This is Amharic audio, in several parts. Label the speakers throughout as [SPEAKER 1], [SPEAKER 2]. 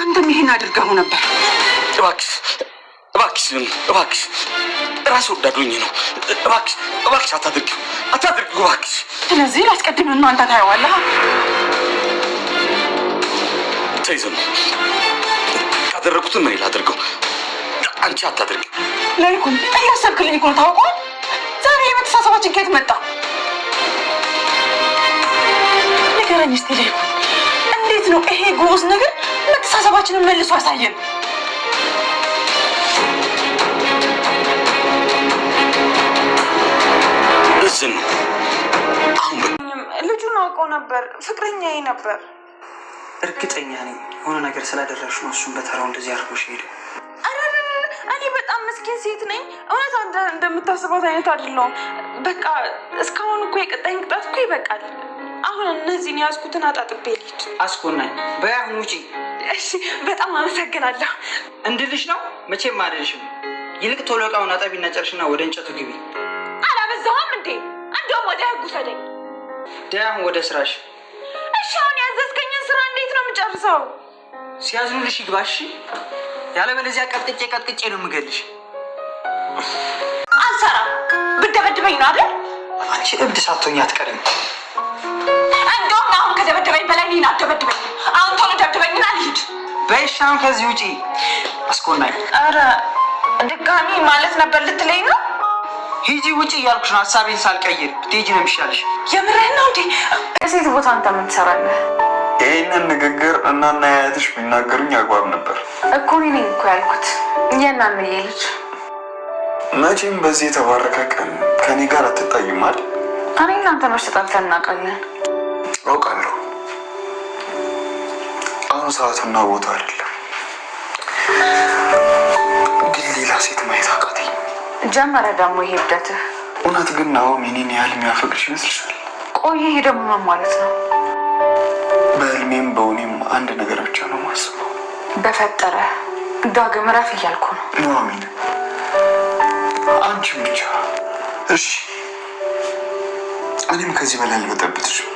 [SPEAKER 1] አንተም ይሄን አድርገው ነበር።
[SPEAKER 2] እባክሽ ራስ ወዳዶኝ ነው። እባክሽ አታድርጊው እባክሽ።
[SPEAKER 1] ስለዚህ ላስቀድም ነው አንተ ታየዋለህ።
[SPEAKER 2] ተይዘም ካደረኩትን ምን ላድርገው? አንቺ አታድርጊው።
[SPEAKER 1] ለይኩን እያሰብክልኝ እኮ ታውቀው። ዛሬ የመተሳሰባችን ከየት መጣ? ንገረኝ እስቲ ለይኩን፣ እንዴት ነው ይሄ ጎዝ ነገር መተሳሰባችንን መልሶ ያሳየን?
[SPEAKER 2] እዝን አሁን
[SPEAKER 1] ልጁን አውቀው ነበር፣ ፍቅረኛዬ ነበር።
[SPEAKER 3] እርግጠኛ ነኝ የሆነ ነገር ስላደረግሽ ነው እሱን በተራው እንደዚህ አድርጎሽ ሄደ።
[SPEAKER 1] እኔ በጣም ምስኪን ሴት ነኝ። እውነት አንተ እንደምታስባት አይነት አይደለሁም። በቃ እስካሁን እኮ የቀጣኝ ቅጣት እኮ ይበቃል። አሁን እነዚህን ያዝኩትን አጣጥቤ ልሂድ።
[SPEAKER 3] አስኮናኝ በያሁን ውጪ።
[SPEAKER 1] እሺ በጣም አመሰግናለሁ።
[SPEAKER 3] እንድልሽ ነው መቼም አይደልሽም። ይልቅ ቶሎ እቃውን አጠቢና ጨርሽና ወደ እንጨቱ ግቢ።
[SPEAKER 1] አላበዛሁም እንዴ? እንደውም ወደ ህጉ ሰደኝ።
[SPEAKER 3] ዳያሁን ወደ ስራሽ።
[SPEAKER 1] እሺ አሁን ያዘዝከኝን ስራ እንዴት ነው የምጨርሰው?
[SPEAKER 3] ሲያዝኑልሽ ይግባሽ፣ ያለበለዚያ ቀጥቅጬ ነው የምገልሽ።
[SPEAKER 1] አንሰራም። ብደበድበኝ ነው አይደል?
[SPEAKER 3] አንቺ እብድ ሳትሆኚ አትቀሪም።
[SPEAKER 1] እንደውም አሁን ከደበደበኝ በላይ እኔን አትደበድበኝ። አሁን ቶሎ ደብድበኝና ልሂድ።
[SPEAKER 3] በይሽ አሁን ከዚህ ውጪ። አስኮናኝ።
[SPEAKER 1] ኧረ ድጋሚ ማለት ነበር ልትለኝ ነው?
[SPEAKER 3] ሂጂ ውጪ እያልኩሽ ነው። ሀሳቤን ሳልቀይር ብትሄጂ ነው የሚሻልሽ።
[SPEAKER 1] የምርህን ነው እንዴ? እሴት ቦታ አንተ ምን ትሰራለህ?
[SPEAKER 4] ይህንን ንግግር እናና አያትሽ ቢናገሩኝ አግባብ ነበር
[SPEAKER 1] እኮ። እኔ ነኝ እኮ ያልኩት የእናንዬ ልጅ።
[SPEAKER 4] መቼም በዚህ የተባረከ ቀን ከኔ ጋር አትጣይም አይደል?
[SPEAKER 1] እኔ እናንተ መች ተጣልተን እናውቃለን?
[SPEAKER 4] አውቃለሁ። አሁን ሰዓቱና ቦታ አይደለም፣ ግን ሌላ ሴት ማየት አቃተኝ።
[SPEAKER 1] ጀመረ ደግሞ ይሄ እብደትህ።
[SPEAKER 4] እውነት ግን ናሆም እኔን ያህል የሚያፈቅርሽ ይመስልሻል?
[SPEAKER 1] ቆይ ይሄ ደግሞ ምን ማለት ነው?
[SPEAKER 4] በህልሜም በእውኔም አንድ ነገር ብቻ ነው ማስበው።
[SPEAKER 1] በፈጠረ ዳግም እረፍ እያልኩ ነው።
[SPEAKER 4] ኑሐሚን አንቺም ብቻ እሺ። እኔም ከዚህ በላይ አልበጠብጥሽም።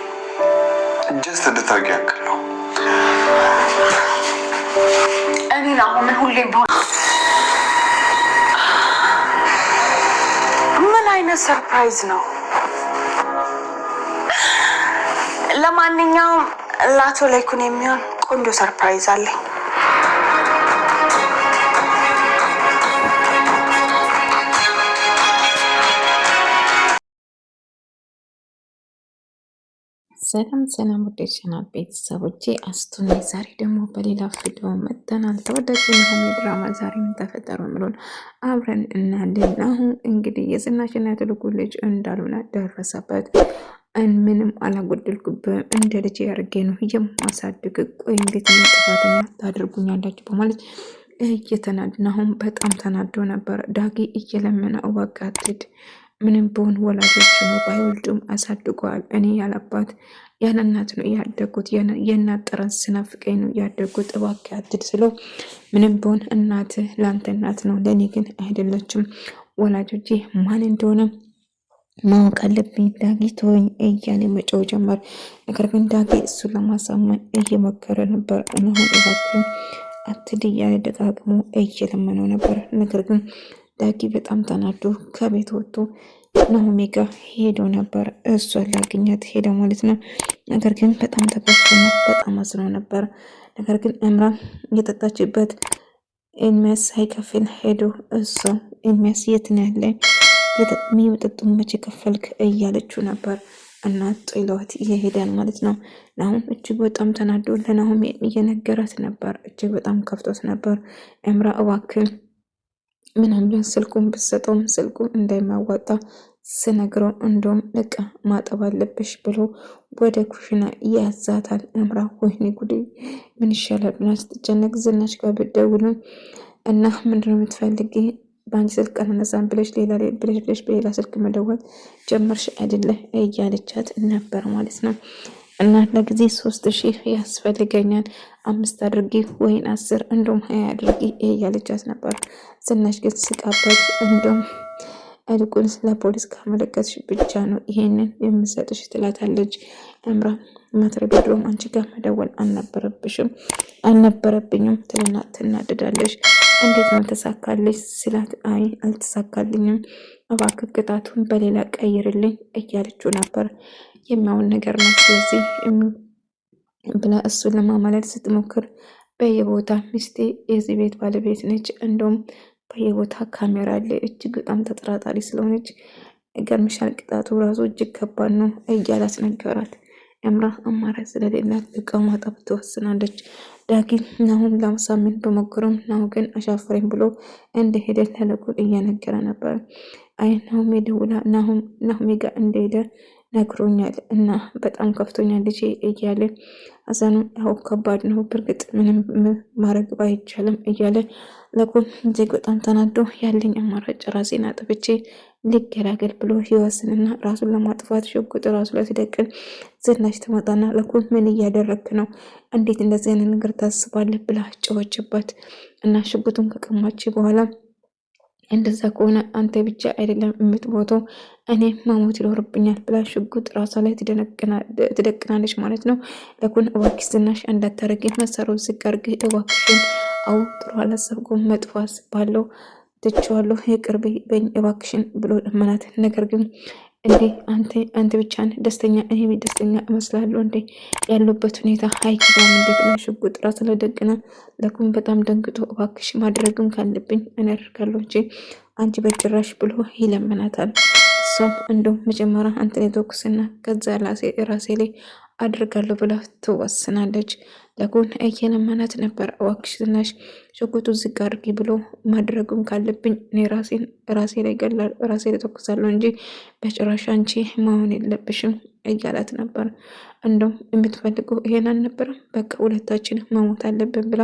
[SPEAKER 4] ጀስት እንድታውቂ ያክል ነው።
[SPEAKER 1] እኔን አሁን ምን ሁሌም ቢሆን ምን አይነት ሰርፕራይዝ ነው? ለማንኛውም ለአቶ ላይኩን የሚሆን ቆንጆ ሰርፕራይዝ አለኝ።
[SPEAKER 5] ሰላም ወደ ቻናል ቤተሰቦቼ አስቱን ዛሬ ደግሞ በሌላ ቪዲዮ መጥተናል። ተወዳጁ ናሆም ድራማ ዛሬ ምን ተፈጠረ ብሎን አብረን እናያለን። አሁን እንግዲህ የዝናሽና የትልቁ ልጅ እንዳልሆነ ደረሰበት። ምንም አላጎደልኩብህም፣ እንደ ልጅ ያርጌ ነው የማሳድግ። ቆይ እንዴት ምን ጥፋተኛ ታደርጉኛላችሁ? በማለት እየተናዱ ናሆም በጣም ተናዶ ነበር። ዳጊ እየለመነ እባክህ አትሂድ፣ ምንም ቢሆን ወላጆች ነው ባይወልዱም አሳድገዋል። እኔ ያለአባት ያለ እናት ነው ያደጉት፣ የእናት ጠረን ስናፍቀኝ ነው ያደጉት፣ እባክህ አትሂድ ስለው ምንም ቢሆን እናትህ ለአንተ እናት ነው፣ ለእኔ ግን አይደለችም። ወላጆቼ ማን እንደሆነ ማወቅ አለብኝ፣ ዳጊ ተወኝ እያለ መጫው ጀመር። ነገር ግን ዳጊ እሱን ለማሳመን እየሞከረ ነበር። አሁን እባክህ አትሂድ እያለ ደጋግሞ እየለመነው ነበር። ነገር ግን ዳጊ በጣም ተናዶ ከቤት ወጥቶ ናሆሜ ጋር ሄዶ ነበር። እሷን ላገኛት ሄደ ማለት ነው። ነገር ግን በጣም ተከፍቶና በጣም አዝኖ ነበር። ነገር ግን እምራን እየጠጣችበት ኤርሚያስ ሳይከፍል ሄዶ እሷ ኤርሚያስ የት ነው ያለ የሚመጠጡን መቼ ከፈልክ እያለችው ነበር። እና ጥሏት እየሄዳን ማለት ነው። ናሆም እጅግ በጣም ተናዶ ለናሆሜ እየነገራት ነበር። እጅግ በጣም ከፍቶት ነበር። እምራ እባክህ ምናምን ስልኩን ብትሰጠውም ስልኩ እንደማያዋጣ ስነግረው እንደውም እቃ ማጠብ አለብሽ ብሎ ወደ ኩሽና ያዛታል። እምራ ወይኔ ጉዴ ምን ይሻላል ብላ ስትጨነቅ ዝናሽ ጋር ብትደውልም እና ምንድነው የምትፈልጊ? በአንቺ ስልክ አላነሳም ብለሽ በሌላ ስልክ መደወል ጀመርሽ አይደለ እያለቻት ነበር ማለት ነው። እና ለጊዜ 3000 ያስፈልገኛል፣ 5 አድርጊ ወይን 10 እንደውም 20 አድርጊ እያለቻት ነበር። ዝናሽ ግን ስቃበት እንደውም ይልቁንስ ለፖሊስ ካመለከትሽ ብቻ ነው ይሄንን የምሰጥሽ ትላታለች። አምራ ማትረቢ ድሮም አንቺ ጋር መደወል አልነበረብኝም ትልና ትናደዳለች። እንዴት ነው ተሳካለች ስላት አይ አልተሳካልኝም፣ እባክህ ቅጣቱን በሌላ ቀይርልኝ እያለችው ነበር። የሚያውን ነገር ነው ስለዚህ ብላ እሱን ለማማለል ስትሞክር በየቦታ ሚስቴ የዚህ ቤት ባለቤት ነች፣ እንደውም በየቦታ ካሜራ አለ፣ እጅግ በጣም ተጠራጣሪ ስለሆነች ገርምሻል፣ ቅጣቱ ራሱ እጅግ ከባድ ነው እያላት ነገራት። አምራ አማራጭ ስለሌላት እቃ ማጠብ ትወስናለች። ዳጊ ናሁም ለማሳመን በሞከሩም ናሁ ግን አሻፈረኝ ብሎ እንደሄደ ለልዑል እየነገረ ነበር። አይ ናሁም ደውላ ናሁም ጋር እንደሄደ ነግሮኛል እና በጣም ከፍቶኛል ልጄ እያለ አዛኑ ያው ከባድ ነው በእርግጥ ምንም ማድረግ ባይቻልም እያለ ልዑል እጅግ በጣም ተናዶ ያለኝ አማራጭ ራሴን አጥፍቼ ሊገላገል ብሎ ይወስንና ራሱን ለማጥፋት ሽጉጥ ራሱ ላይ ሲደቅን ዝናሽ ትመጣና ልዑል ምን እያደረግክ ነው? እንዴት እንደዚህ አይነት ነገር ታስባለህ? ብላ ጨወችባት እና ሽጉጡን ከቀማች በኋላ እንደዛ ከሆነ አንተ ብቻ አይደለም የምትሞተው እኔ መሞት ይኖርብኛል ብላ ሽጉጥ ራሷ ላይ ትደቅናለች ማለት ነው። ልዑል እባክሽ ዝናሽ እንዳታረጊ መሳሪያውን ዝቅ አድርጊ እባክሽን፣ አው ጥሩ አላሰብኩም መጥፎ አስባለሁ ትቼዋለሁ ይቅር በይኝ እባክሽን ብሎ ለመናት። ነገር ግን እንዴ አንተ ብቻን ደስተኛ እኔ ደስተኛ እመስላለሁ እንዴ? ያለበት ሁኔታ አይገባም። እንደገና ሽጉጥ ራስ ለደግና ልዑል በጣም ደንግጦ እባክሽ ማድረግም ካለብኝ እኔ አደርጋለሁ እንጂ አንቺ በጭራሽ ብሎ ይለምናታል። እሷም እንደው መጀመሪያ አንተን የተኩስና ከዛ ራሴ ላይ አድርጋለሁ ብላ ትወስናለች። ልዑል እየለመናት ነበር። እባክሽ ዝናሽ ሽጉጡ ዝቅ አድርጊ ብሎ ማድረጉም ካለብኝ እኔ ራሴ ላይ ተኩሳለሁ እንጂ በጭራሽ አንቺ መሆን የለብሽም እያላት ነበር። እንደውም የምትፈልገው ይሄን አልነበረም፣ በቃ ሁለታችን መሞት አለብን ብላ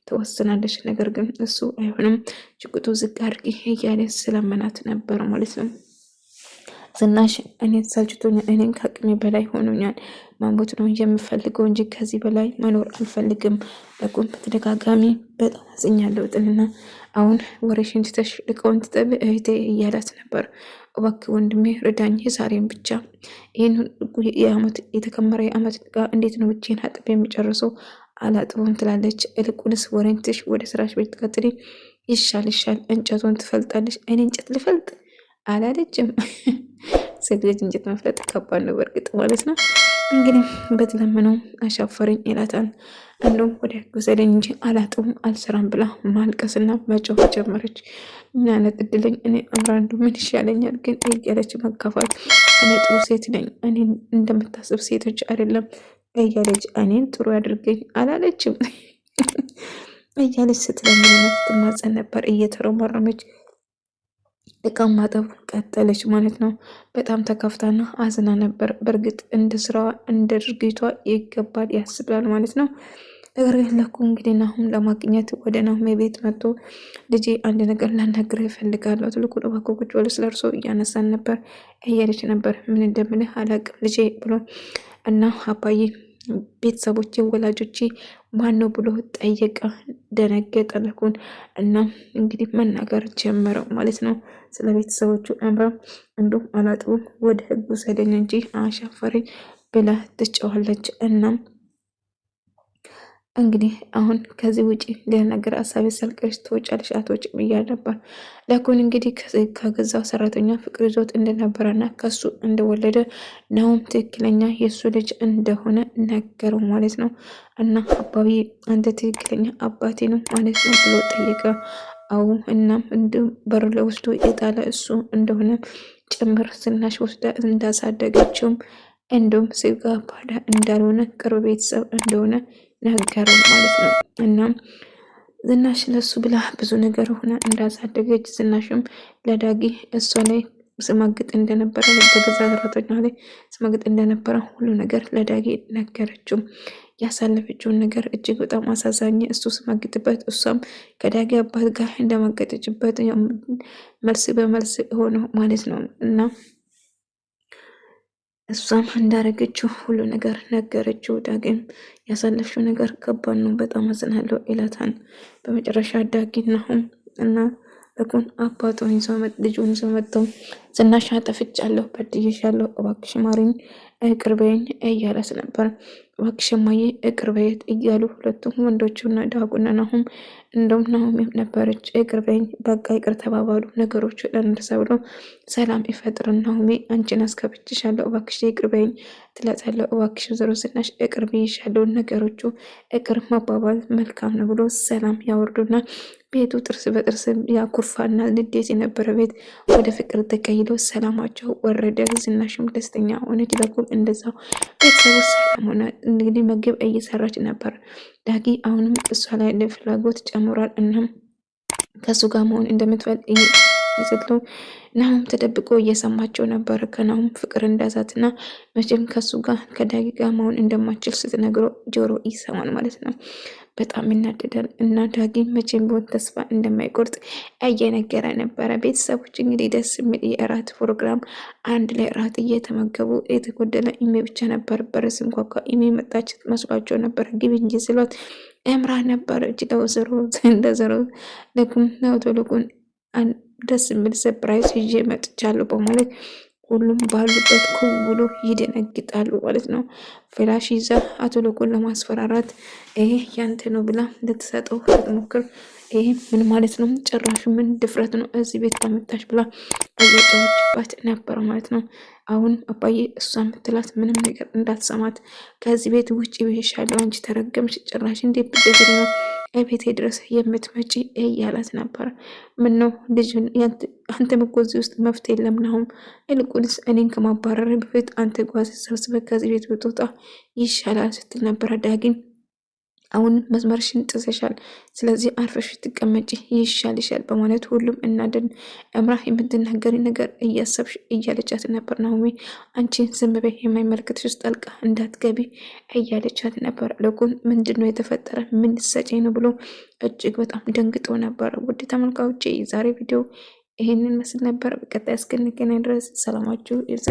[SPEAKER 5] ትወስናለች። ነገር ግን እሱ አይሆንም ሽጉጡ ዝቅ አድርጊ እያለ ስለመናት ነበር ማለት ነው። ዝናሽ እኔን ሰልችቶኛል፣ እኔን ከአቅሜ በላይ ሆኖኛል፣ መሞት ነው የምፈልገው እንጂ ከዚህ በላይ መኖር አልፈልግም። ልዑል በተደጋጋሚ በጣም አዝኛለሁ ጥልና አሁን ወሬሽን ትተሽ እቃውን ትጠቢ እህቴ እያላት ነበር። እባክህ ወንድሜ ርዳኝ፣ ዛሬም ብቻ ይህን የተከመረ የዓመት እቃ እንዴት ነው ብቻዬን አጥቤ የሚጨርሰው? አላጥበውም ትላለች። ይልቁንስ ወሬን ትተሽ ወደ ስራሽ ቤት ቀጥሪ ይሻልሻል። እንጨቱን ትፈልጣለች። እኔ እንጨት ልፈልጥ አላለችም። ሴት ልጅ እንጨት መፍለጥ ከባድ ነው በእርግጥ ማለት ነው። እንግዲህ በተለመነው አሻፈረኝ ይላታል። እንደውም ወደ ጉዘለኝ እንጂ አላጥም አልሰራም ብላ ማልቀስና መጮህ ጀመረች። ምን አይነት እድለኝ እኔ አምራንዱ ምን ይሻለኛል ግን እያለች መካፋት። እኔ ጥሩ ሴት ነኝ፣ እኔ እንደምታስብ ሴቶች አይደለም እያለች እኔን ጥሩ ያድርገኝ አላለችም እያለች ስትለምንና ትማጸን ነበር እየተረመረመች እቃ ማጠብ ቀጠለች ማለት ነው። በጣም ተከፍታና አዝና ነበር። በእርግጥ እንደ ስራዋ እንደ ድርጊቷ ይገባል ያስብላል ማለት ነው። ነገር ግን ልዑል እንግዲህ ናሁም ለማግኘት ወደ ናሁም ቤት መጥቶ ልጄ አንድ ነገር ላናግርህ እፈልጋለሁ። ልዑል እባክህ ቁጭ በል ስለ እርሶ እያነሳን ነበር እያለች ነበር። ምን እንደምልህ አላቅም ልጄ ብሎ እና አባዬ ቤተሰቦቼ ወላጆቼ ማን ነው ብሎ ጠየቀ። ደነገጠ ልዑል እና እንግዲህ መናገር ጀመረው ማለት ነው ስለ ቤተሰቦቹ። አምራ እንዲሁም አላጥቡም ወደ ህግ ውሰደኝ እንጂ አሻፈረኝ ብላ ትጨዋለች። እናም እንግዲህ አሁን ከዚህ ውጪ ሌላ ነገር ሀሳቤ ሰልቀሽ ትወጫለሽ አትወጪም እያለ ነበር። ልዑል እንግዲህ ከገዛው ሰራተኛ ፍቅር ይዞት እንደነበረና ከሱ እንደወለደ ናሁም ትክክለኛ የእሱ ልጅ እንደሆነ ነገረው ማለት ነው። እና አባቢ አንተ ትክክለኛ አባቴ ነው ማለት ነው ብሎ ጠየቀ። አዎ እናም እንዲሁም በር ላይ ወስዶ የጣለ እሱ እንደሆነ ጭምር ዝናሽ ወስዳ እንዳሳደገችውም እንዲሁም ስጋ ባዳ እንዳልሆነ ቅርብ ቤተሰብ እንደሆነ ነገረው ማለት ነው። እናም ዝናሽ ለሱ ብላ ብዙ ነገር ሆነ እንዳሳደገች ዝናሽም ለዳጊ እሷ ላይ ስማግጥ እንደነበረ በገዛ ሰራተኛ ላይ ስማግጥ እንደነበረ ሁሉ ነገር ለዳጊ ነገረችው። ያሳለፈችውን ነገር እጅግ በጣም አሳዛኝ፣ እሱ ስማግጥበት እሷም ከዳጊ አባት ጋር እንደማገጠችበት መልስ በመልስ ሆነው ማለት ነው። እና እሷም እንዳረገችው ሁሉ ነገር ነገረችው። ዳጊም ያሳለፍሽው ነገር ከባድ ነው፣ በጣም አዝናለሁ ይላታል። በመጨረሻ ዳጊ ናሁም እና ለኩን አባቱን ይዞ ልጁን ይዞ መጥተው ዝናሽ አጠፍቻለሁ፣ በድዬሻለሁ፣ እባክሽ ማሪኝ፣ ይቅር በይኝ እያለስ ነበር። እባክሽ እማዬ ይቅር በይት እያሉ ሁለቱም ወንዶቹና ዳጉና ናሁም እንደውም ናሁም ነበረች ይቅር በይኝ፣ በቃ ይቅር ተባባሉ። ነገሮቹ ለእንደርሳ ብሎ ሰላም ይፈጥርን። ናሁሜ አንቺን አስከብችሻለሁ፣ እባክሽ ይቅር በይኝ ትላታለሁ። እባክሽ ዞሮ ዝናሽ ይቅር ብይሻለሁ፣ ነገሮቹ ይቅር መባባል መልካም ነው ብሎ ሰላም ያወርዱና ቤቱ ጥርስ በጥርስ ያኩርፋና ንዴት የነበረ ቤት ወደ ፍቅር ተቀይሎ ሰላማቸው ወረደ። ዝናሽም ደስተኛ ሆነች። ዳጉም እንደዛው ቤተሰቡ ሰላም ሆነ። እንግዲህ ምግብ እየሰራች ነበር ዳጊ። አሁንም እሷ ላይ ፍላጎት ጨምሯል። እናም ከሱ ጋር መሆን እንደምትፈልግ ስትለው ናሁም ተደብቆ እየሰማቸው ነበር። ከናሁም ፍቅር እንዳዛትና መቼም ከሱ ጋር ከዳጊ ጋር መሆን እንደማችል ስትነግረው ጆሮ ይሰማል ማለት ነው። በጣም ይናደዳል እና ዳጊ መቼም ቢሆን ተስፋ እንደማይቆርጥ እየነገረ ነበረ። ቤተሰቦች እንግዲህ ደስ የሚል የእራት ፕሮግራም አንድ ላይ እራት እየተመገቡ የተጎደለ ኢሜ ብቻ ነበር። በርስ እንኳ ኢሜ መጣች መስሏቸው ነበር። ግቢ እንጂ ስሏት እምራ ነበር እጅ ለወዘሮ እንደዘሮ ልኩም ነውቶልቁን ደስ የሚል ሰፕራይዝ ይዤ መጥቻለሁ በማለት ሁሉም ባሉበት ኩ ብሎ ይደነግጣሉ ማለት ነው። ፍላሽ ይዛ አቶ ለጎን ለማስፈራራት ይሄ ያንተ ነው ብላ ልትሰጠው ስትሞክር ይሄ ምን ማለት ነው? ጭራሽ ምን ድፍረት ነው እዚህ ቤት ከመጣሽ ብላ እየጮኸችባት ነበረ ማለት ነው። አሁን አባዬ እሷ የምትላት ምንም ነገር እንዳትሰማት ከዚህ ቤት ውጭ ብዬሻለሁ፣ አንቺ ተረገምሽ፣ ጭራሽ እንዴት ብደግረ ነው ቤቴ ድረስ የምትመጪ እያላት ነበር። ምን ነው ልጅን አንተም እኮ እዚህ ውስጥ መፍትሄ የለም ናሁም፣ ይልቁንስ እኔን ከማባረር በፊት አንተ ጓዝ ሰብስበህ ከዚህ ቤት ብትወጣ ይሻላል ስትል ነበረ ዳጊን። አሁን መስመርሽን ጥሰሻል፣ ስለዚህ አርፈሽ ትቀመጪ ይሻልሻል በማለት ሁሉም እናደን እምራ የምትናገሪ ነገር እያሰብሽ እያለቻት ነበር። ናሆሚ አንቺን ዝም በይ የማይመለከትሽ ውስጥ ጣልቃ እንዳትገቢ እያለቻት ነበር። ለጎን ምንድን ነው የተፈጠረ ምን ሰጪኝ ነው ብሎ እጅግ በጣም ደንግጦ ነበር። ውድ ተመልካቾቼ የዛሬ ቪዲዮ ይህንን መስል ነበር። በቀጣይ እስክንገናኝ ድረስ ሰላማችሁ ይብዛ።